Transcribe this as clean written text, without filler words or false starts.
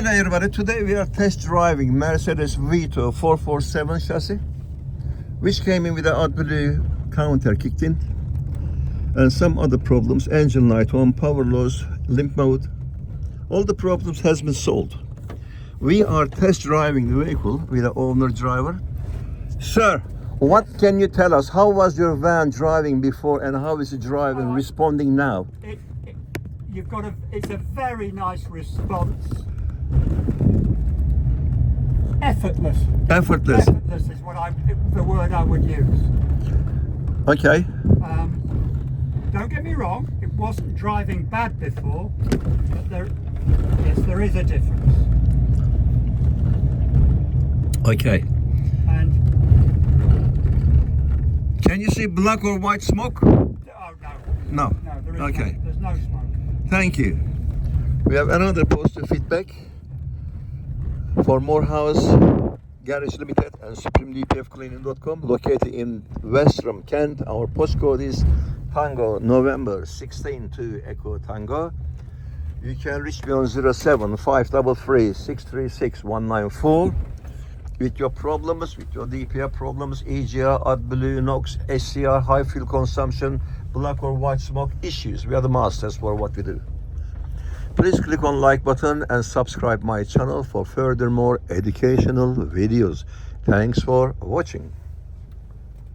Hello everybody, today we are test driving Mercedes Vito 447 chassis, which came in with the AdBlue counter kicked in and some other problems, engine light on, power loss, limp mode. All the problems has been solved. We are test driving the vehicle with the owner driver. Sir, what can you tell us? How was your van driving before and how is it driving, responding now? It's a very nice response. Effortless. Effortless. Effortless is the word I would use. Okay. Don't get me wrong, it wasn't driving bad before, but there is a difference. Okay. And can you see black or white smoke? oh No. no, there is Okay. there's no smoke. Thank you. We have another positive feedback for Moorhouse Garage Ltd and SupremeDPFCleaning.com, located in Westerham, Kent. Our postcode is Tango November 16 to Echo Tango. You can reach me on 07 533 636 194 with your problems, with your DPF problems, EGR, AdBlue, NOx, SCR, high fuel consumption, black or white smoke issues. We are the masters for what we do. Please click on like button and subscribe my channel for further more educational videos. Thanks for watching.